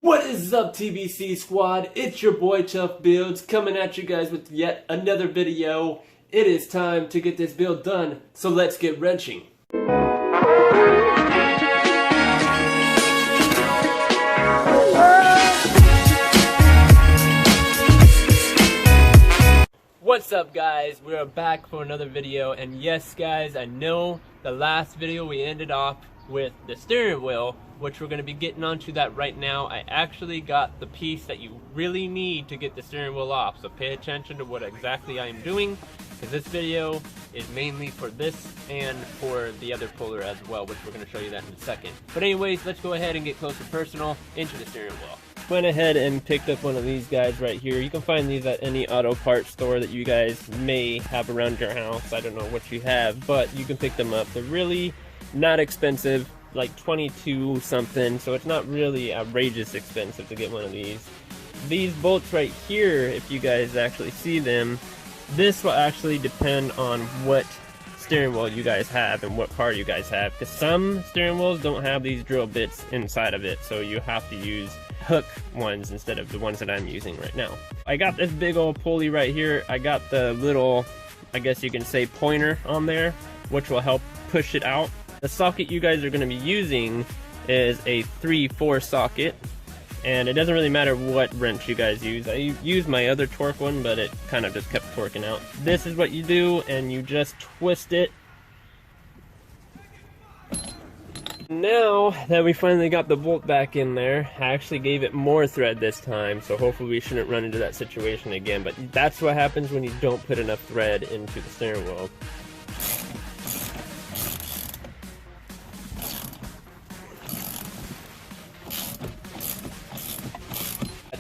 What is up, TBC squad? It's your boy Tough Builds coming at you guys with yet another video. It is time to get this build done, so let's get wrenching. What's up, guys? We are back for another video, and yes guys, I know the last video we ended off with the steering wheel, which we're going to be getting onto that right now. I actually got the piece that you really need to get the steering wheel off, so pay attention to what exactly I am doing, because this video is mainly for this and for the other puller as well, which we're going to show you that in a second. But anyways, let's go ahead and get close and personal into the steering wheel. Went ahead and picked up one of these guys right here. You can find these at any auto parts store that you guys may have around your house. I don't know what you have, but you can pick them up. They're really not expensive, like 22 something, so it's not really outrageous expensive to get one of these. These bolts right here, if you guys actually see them, this will actually depend on what steering wheel you guys have and what car you guys have, because some steering wheels don't have these drill bits inside of it, so you have to use hook ones instead of the ones that I'm using right now. I got this big old pulley right here. I got the little, I guess you can say, pointer on there, which will help push it out. The socket you guys are going to be using is a 3/4 socket, and it doesn't really matter what wrench you guys use. I used my other torque one, but it kind of just kept torquing out. This is what you do, and you just twist it. Now that we finally got the bolt back in there, I actually gave it more thread this time, so hopefully we shouldn't run into that situation again. But that's what happens when you don't put enough thread into the steering wheel.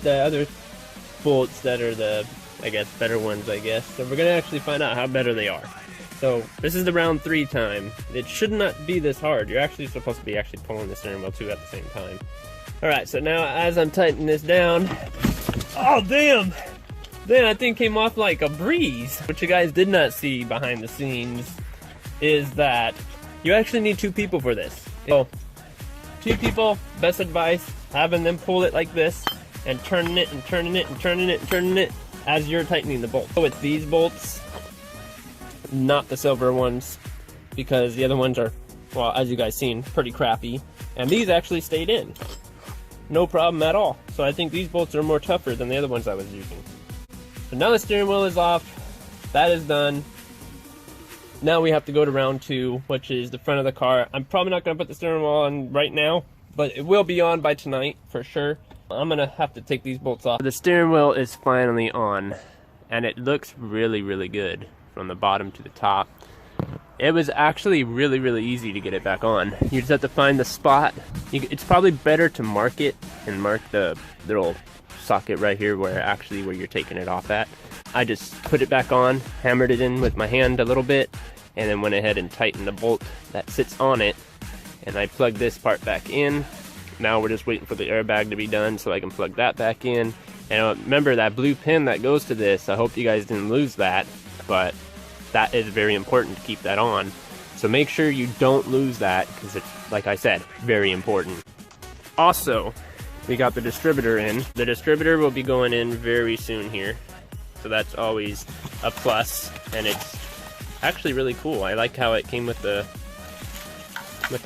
The other bolts that are the, I guess, better ones, I guess. So we're going to actually find out how better they are. So this is the round 3 time. It should not be this hard. You're actually supposed to be pulling the steering wheel too at the same time. Alright, so now as I'm tightening this down, oh damn! That thing came off like a breeze. What you guys did not see behind the scenes is that you actually need 2 people for this. So 2 people, best advice, having them pull it like this, and turning it and turning it and turning it and turning it as you're tightening the bolt. So with these bolts, not the silver ones, because the other ones are, well, as you guys seen, pretty crappy, and these actually stayed in. No problem at all. So I think these bolts are more tougher than the other ones I was using. So now the steering wheel is off. That is done. Now we have to go to round 2, which is the front of the car. I'm probably not going to put the steering wheel on right now, but it will be on by tonight for sure. I'm gonna have to take these bolts off. The steering wheel is finally on, and it looks really, really good from the bottom to the top. It was actually really, really easy to get it back on. You just have to find the spot. It's probably better to mark it and mark the little socket right here where you're taking it off at. I just put it back on, hammered it in with my hand a little bit, and then went ahead and tightened the bolt that sits on it, and I plugged this part back in. Now we're just waiting for the airbag to be done so I can plug that back in. And remember that blue pin that goes to this, I hope you guys didn't lose that, but that is very important to keep that on. So make sure you don't lose that, because it's, like I said, very important. Also, we got the distributor in. The distributor will be going in very soon here, so that's always a plus, and it's actually really cool. I like how it came with the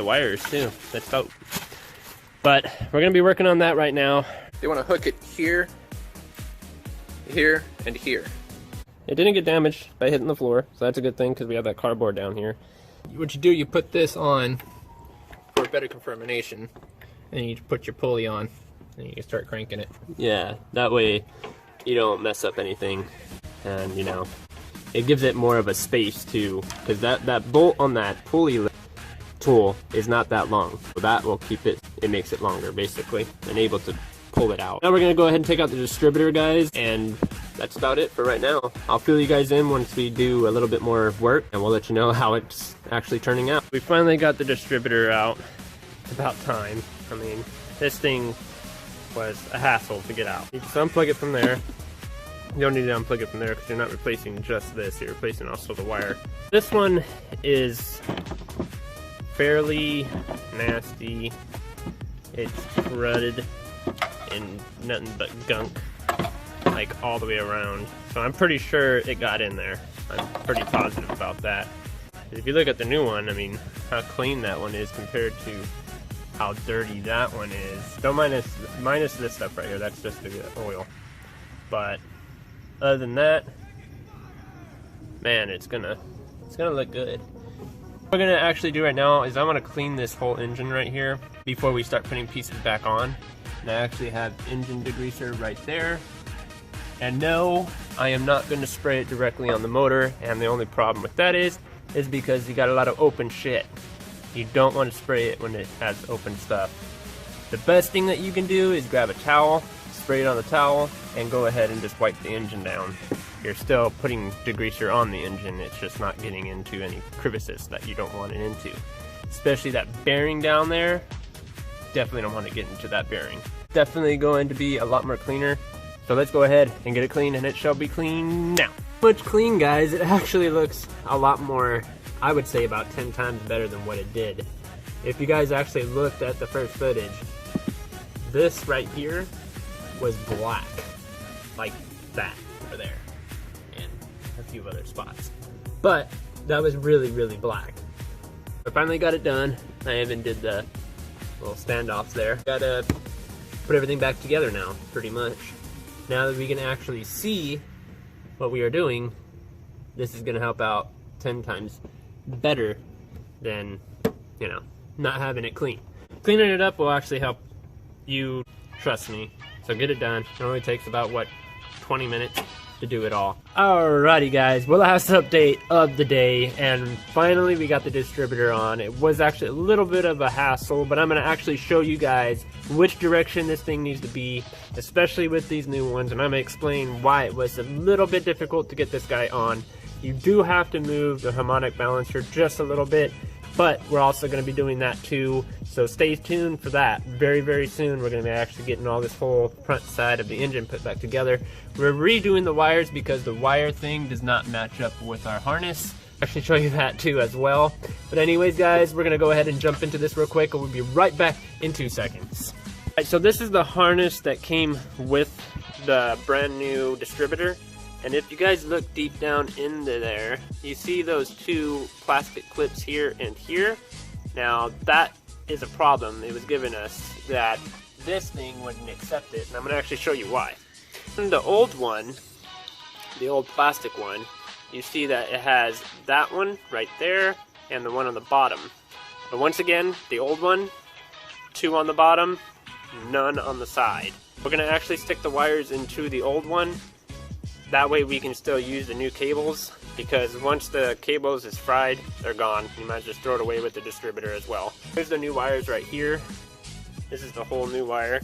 wires too. That's dope. But we're going to be working on that right now. You want to hook it here, here, and here. It didn't get damaged by hitting the floor, so that's a good thing because we have that cardboard down here. What you do, you put this on for better confirmation, and you put your pulley on, and you can start cranking it. Yeah, that way you don't mess up anything, and you know, it gives it more of a space too, because that bolt on that pulley tool is not that long, so that will keep it, it makes it longer basically, and able to pull it out. Now we're going to go ahead and take out the distributor, guys, and that's about it for right now. I'll fill you guys in once we do a little bit more work, and we'll let you know how it's actually turning out. We finally got the distributor out. It's about time. I mean, this thing was a hassle to get out. You just unplug it from there. You don't need to unplug it from there because you're not replacing just this, you're replacing also the wire. This one is fairly nasty. It's rutted. and nothing but gunk, like all the way around. So I'm pretty sure it got in there. I'm pretty positive about that. If you look at the new one, I mean, how clean that one is compared to how dirty that one is. Don't minus this stuff right here, that's just the oil. But other than that, man, it's gonna look good. What we're gonna actually do right now is I'm gonna clean this whole engine right here before we start putting pieces back on. And I actually have engine degreaser right there. And no, I am not gonna spray it directly on the motor, and the only problem with that is because you got a lot of open shit. You don't want to spray it when it has open stuff. The best thing that you can do is grab a towel, spray it on the towel, and go ahead and just wipe the engine down. You're still putting degreaser on the engine, it's just not getting into any crevices that you don't want it into. Especially that bearing down there, definitely don't want to get into that bearing. Definitely going to be a lot more cleaner. So let's go ahead and get it clean, and it shall be clean now. Much clean, guys. It actually looks a lot more, I would say about 10 times better than what it did. If you guys actually looked at the first footage, this right here was black, like that over there, and a few other spots. But that was really, really black. I finally got it done. I even did the little standoffs there. Gotta put everything back together now, pretty much. Now that we can actually see what we are doing, this is gonna help out 10 times better than, you know, not having it clean. Cleaning it up will actually help you, trust me. So get it done. It only takes about, what, 20 minutes to do it all. Alrighty guys, well, last update of the day, and finally we got the distributor on. It was actually a little bit of a hassle, but I'm gonna actually show you guys which direction this thing needs to be, especially with these new ones, and I'm gonna explain why it was a little bit difficult to get this guy on. You do have to move the harmonic balancer just a little bit, but we're also going to be doing that too, so stay tuned for that. Very, very soon we're going to be actually getting all this whole front side of the engine put back together. We're redoing the wires because the wire thing does not match up with our harness. I'll actually show you that too as well. But anyways guys, we're going to go ahead and jump into this real quick, and we'll be right back in 2 seconds. Alright, so this is the harness that came with the brand new distributor. And if you guys look deep down into there, you see those two plastic clips here and here. Now that is a problem. It was given us that this thing wouldn't accept it, and I'm going to actually show you why. In the old one, the old plastic one, you see that it has that one right there and the one on the bottom. But once again, the old one, 2 on the bottom, none on the side. We're going to actually stick the wires into the old one. That way we can still use the new cables, because once the cables is fried, they're gone. You might just throw it away with the distributor as well. Here's the new wires right here. This is the whole new wire.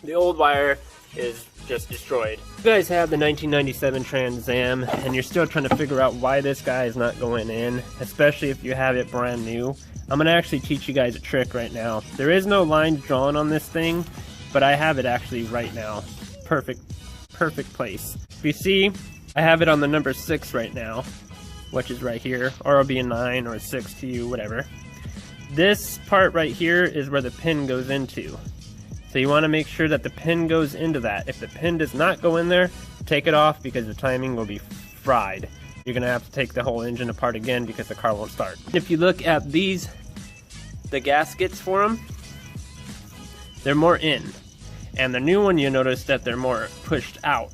The old wire is just destroyed. You guys have the 1997 Trans Am, and you're still trying to figure out why this guy is not going in, especially if you have it brand new. I'm going to actually teach you guys a trick right now. There is no lines drawn on this thing, but I have it actually right now. Perfect place. If you see, I have it on the number 6 right now, which is right here, or it'll be a 9 or a 6 to you, whatever. This part right here is where the pin goes into. So you want to make sure that the pin goes into that. If the pin does not go in there, take it off, because the timing will be fried. You're going to have to take the whole engine apart again because the car won't start. If you look at these, the gaskets for them, they're more in. And the new one, you notice that they're more pushed out.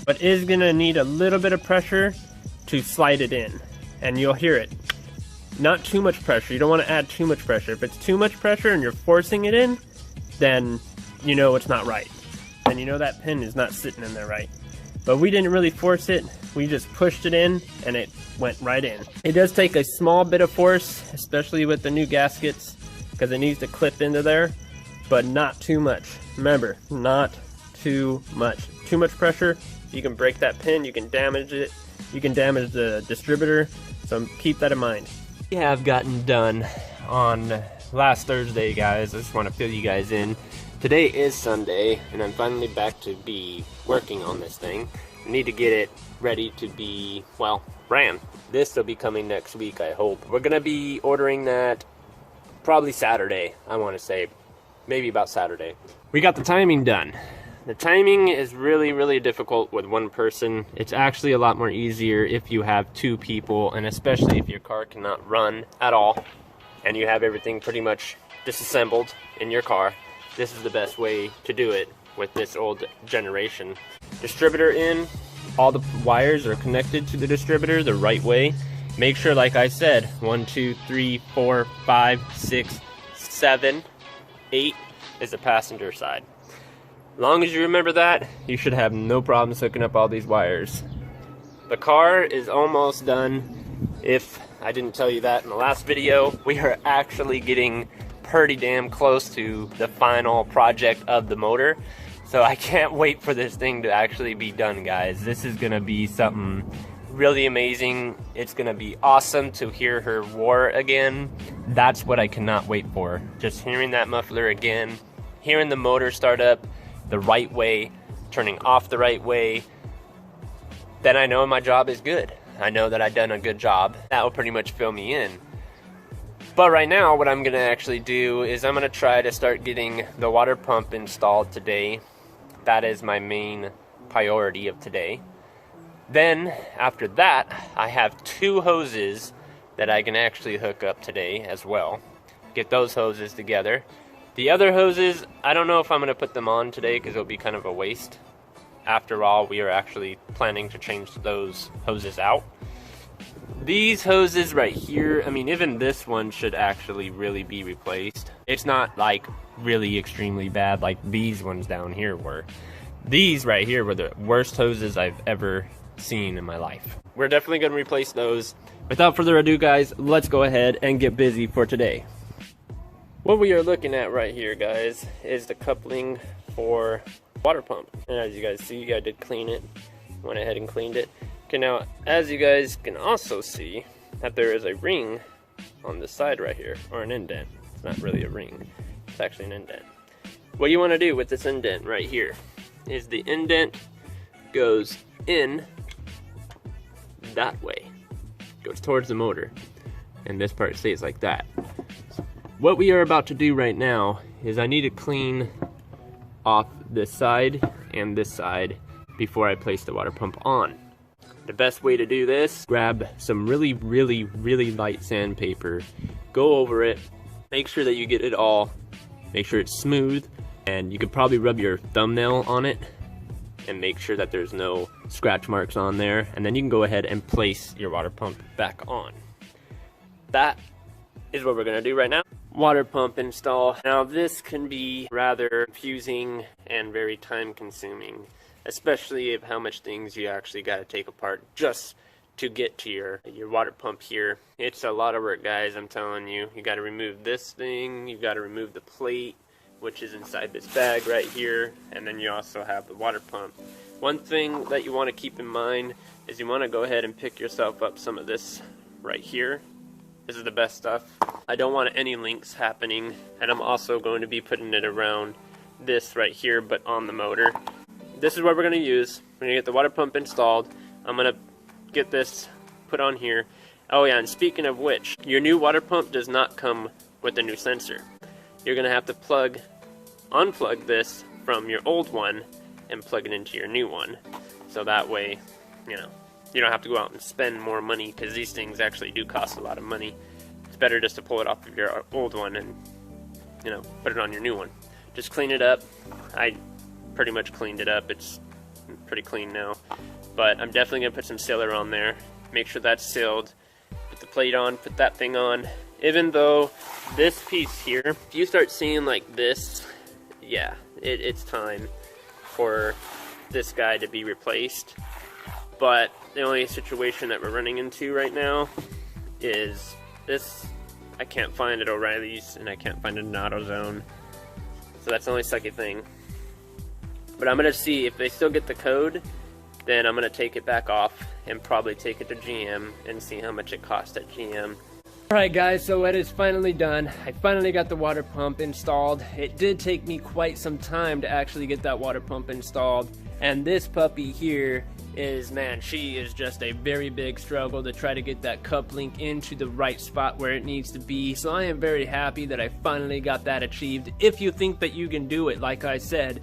But is going to need a little bit of pressure to slide it in. And you'll hear it. Not too much pressure. You don't want to add too much pressure. If it's too much pressure and you're forcing it in, then you know it's not right. And you know that pin is not sitting in there right. But we didn't really force it. We just pushed it in and it went right in. It does take a small bit of force, especially with the new gaskets, because it needs to clip into there. But not too much. Remember, not too much. Too much pressure, you can break that pin, you can damage it, you can damage the distributor, so keep that in mind. We have gotten done on last Thursday, guys. I just want to fill you guys in. Today is Sunday, and I'm finally back to be working on this thing. I need to get it ready to be, well, ran. This will be coming next week, I hope. We're going to be ordering that probably Saturday, I want to say. Maybe about Saturday. We got the timing done. The timing is really difficult with one person. It's actually a lot more easier if you have two people, and especially if your car cannot run at all and you have everything pretty much disassembled in your car. This is the best way to do it with this old generation. Distributor in, all the wires are connected to the distributor the right way. Make sure, like I said, 1, 2, 3, 4, 5, 6, 7, 8 is the passenger side. As long as you remember that, you should have no problems hooking up all these wires. The car is almost done. If I didn't tell you that in the last video, we are actually getting pretty damn close to the final project of the motor. So I can't wait for this thing to actually be done, guys. This is gonna be something really amazing. It's gonna be awesome to hear her roar again. That's what I cannot wait for. Just hearing that muffler again, hearing the motor start up the right way, turning off the right way, then I know my job is good. I know that I've done a good job. That will pretty much fill me in. But right now, what I'm gonna actually do is I'm gonna try to start getting the water pump installed today. That is my main priority of today. Then, after that, I have 2 hoses that I can actually hook up today as well. Get those hoses together. The other hoses, I don't know if I'm going to put them on today because it'll be kind of a waste. After all, we are actually planning to change those hoses out. These hoses right here, I mean, even this one should actually really be replaced. It's not like really extremely bad like these ones down here were. These right here were the worst hoses I've ever seen in my life. We're definitely going to replace those. Without further ado, guys, let's go ahead and get busy for today. What we are looking at right here, guys, is the coupling for water pump. And as you guys see, I did clean it. Went ahead and cleaned it. Okay, now, as you guys can also see, that there is a ring on the side right here, or an indent. It's not really a ring, it's actually an indent. What you want to do with this indent right here is the indent goes in that way. Goes towards the motor. And this part stays like that. What we are about to do right now is I need to clean off this side and this side before I place the water pump on. The best way to do this, grab some really light sandpaper, go over it, make sure that you get it all, make sure it's smooth, and you could probably rub your thumbnail on it and make sure that there's no scratch marks on there, and then you can go ahead and place your water pump back on. That is what we're gonna do right now. Water pump install. Now this can be rather confusing and very time consuming, especially of how much things you actually got to take apart just to get to your water pump here. It's a lot of work, guys, I'm telling you. You got to remove this thing, you got to remove the plate, which is inside this bag right here, and then you also have the water pump. One thing that you want to keep in mind is you want to go ahead and pick yourself up some of this right here. This is the best stuff. I don't want any links happening, and I'm also going to be putting it around this right here, but on the motor. This is what we're going to use. We're going to get the water pump installed. I'm going to get this put on here. Oh yeah, and speaking of which, your new water pump does not come with a new sensor. You're going to have to unplug this from your old one and plug it into your new one. So that way, you know, you don't have to go out and spend more money, because these things actually do cost a lot of money. It's better just to pull it off of your old one and, you know, put it on your new one. Just clean it up. I pretty much cleaned it up. It's pretty clean now. But I'm definitely going to put some sealer on there. Make sure that's sealed. Put the plate on, put that thing on. Even though this piece here, if you start seeing like this, yeah, it's time for this guy to be replaced. But the only situation that we're running into right now is this. I can't find at O'Reilly's, and I can't find it in AutoZone. So that's the only sucky thing. But I'm going to see if they still get the code, then I'm going to take it back off and probably take it to GM and see how much it costs at GM. Alright guys, so it is finally done. I finally got the water pump installed. It did take me quite some time to actually get that water pump installed. And this puppy here is, man, she is just a very big struggle to try to get that cup link into the right spot where it needs to be. So I am very happy that I finally got that achieved. If you think that you can do it, like I said,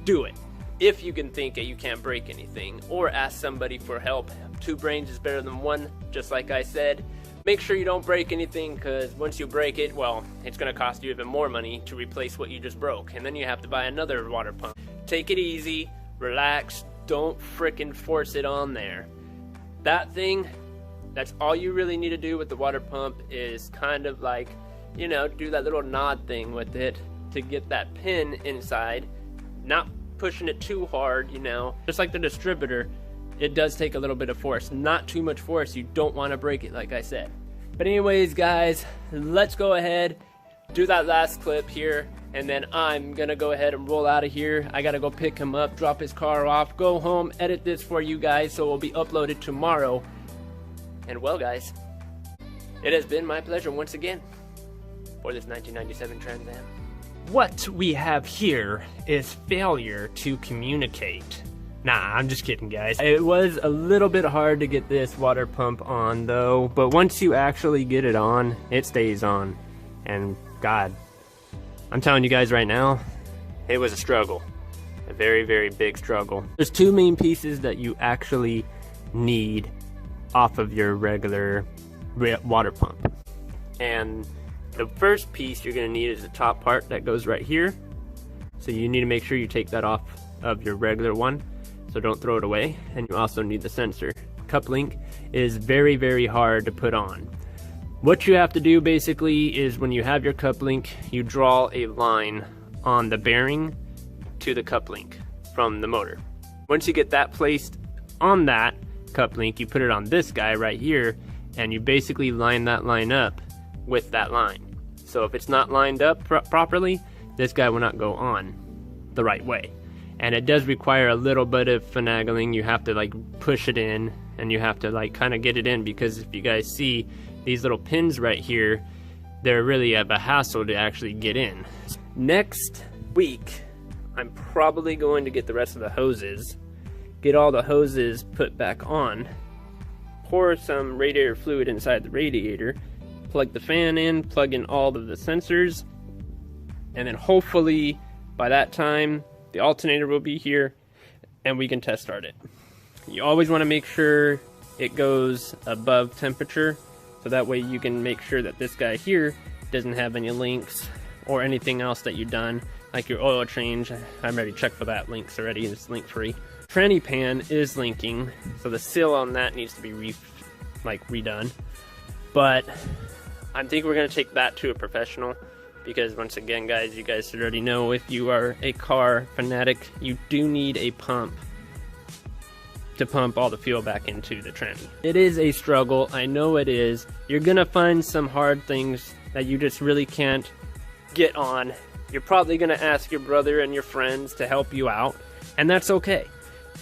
do it. If you can think that you can't break anything, or ask somebody for help. 2 brains is better than 1, just like I said. Make sure you don't break anything, because once you break it, well, it's going to cost you even more money to replace what you just broke, and then you have to buy another water pump. Take it easy, relax, don't frickin' force it on there. That thing, that's all you really need to do with the water pump, is kind of like, you know, do that little nod thing with it to get that pin inside, not pushing it too hard, you know. Just like the distributor, it does take a little bit of force, not too much force. You don't want to break it, like I said. But anyways, guys, let's go ahead, do that last clip here, and then I'm gonna go ahead and roll out of here. I gotta go pick him up, drop his car off, go home, edit this for you guys so it will be uploaded tomorrow. And well, guys, it has been my pleasure once again for this 1997 Trans Am. What we have here is failure to communicate. Nah, I'm just kidding, guys. It was a little bit hard to get this water pump on, though, but once you actually get it on, it stays on. And God, I'm telling you guys right now, it was a struggle. A very, very big struggle. There's 2 main pieces that you actually need off of your regular water pump. And the first piece you're gonna need is the top part that goes right here. So you need to make sure you take that off of your regular one, so don't throw it away. And you also need the sensor. Cup link is very, very hard to put on. What you have to do basically is when you have your cup link, you draw a line on the bearing to the cup link from the motor. Once you get that placed on that cup link, you put it on this guy right here, and you basically line that line up with that line. So if it's not lined up properly, this guy will not go on the right way. And it does require a little bit of finagling. You have to like push it in, and you have to like kind of get it in, because if you guys see these little pins right here, they're really a hassle to actually get in. Next week, I'm probably going to get the rest of the hoses, get all the hoses put back on, pour some radiator fluid inside the radiator, plug the fan in, plug in all of the sensors, and then hopefully by that time the alternator will be here and we can test start it. You always want to make sure it goes above temperature, so that way you can make sure that this guy here doesn't have any links or anything else that you've done, like your oil change. I'm already checked for that, links already, it's link free. Tranny pan is linking, so the seal on that needs to be redone. But I think we're gonna take that to a professional, because once again, guys, you guys should already know, if you are a car fanatic, you do need a pump to pump all the fuel back into the tranny. It is a struggle, I know it is. You're gonna find some hard things that you just really can't get on. You're probably gonna ask your brother and your friends to help you out, and that's okay.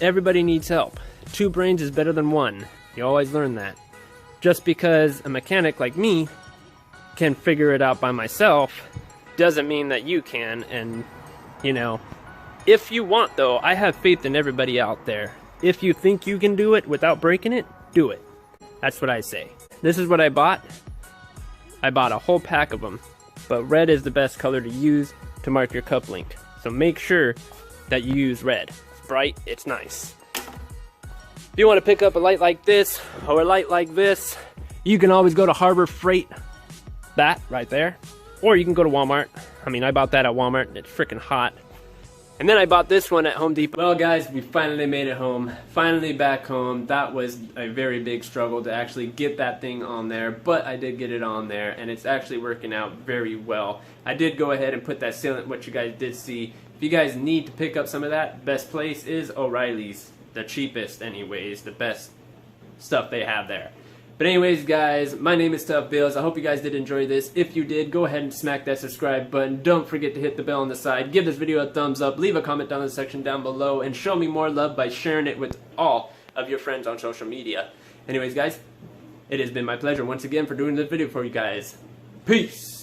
Everybody needs help. 2 brains is better than 1. You always learn that. Just because a mechanic like me can figure it out by myself doesn't mean that you can. And you know, if you want though, I have faith in everybody out there. If you think you can do it without breaking it, do it. That's what I say. This is what I bought. I bought a whole pack of them, but red is the best color to use to mark your cup link. So make sure that you use red. It's bright, it's nice. If you want to pick up a light like this or a light like this, you can always go to Harbor Freight, that right there, or you can go to Walmart. I mean, I bought that at Walmart and it's freaking hot. And then I bought this one at Home Depot. Well guys, we finally made it home. Finally back home. That was a very big struggle to actually get that thing on there, but I did get it on there and it's actually working out very well. I did go ahead and put that sealant, what you guys did see. If you guys need to pick up some of that, best place is O'Reilly's. The cheapest anyways, the best stuff they have there. But anyways, guys, my name is Tough Bills. I hope you guys did enjoy this. If you did, go ahead and smack that subscribe button. Don't forget to hit the bell on the side. Give this video a thumbs up. Leave a comment down in the section down below. And show me more love by sharing it with all of your friends on social media. Anyways, guys, it has been my pleasure once again for doing this video for you guys. Peace!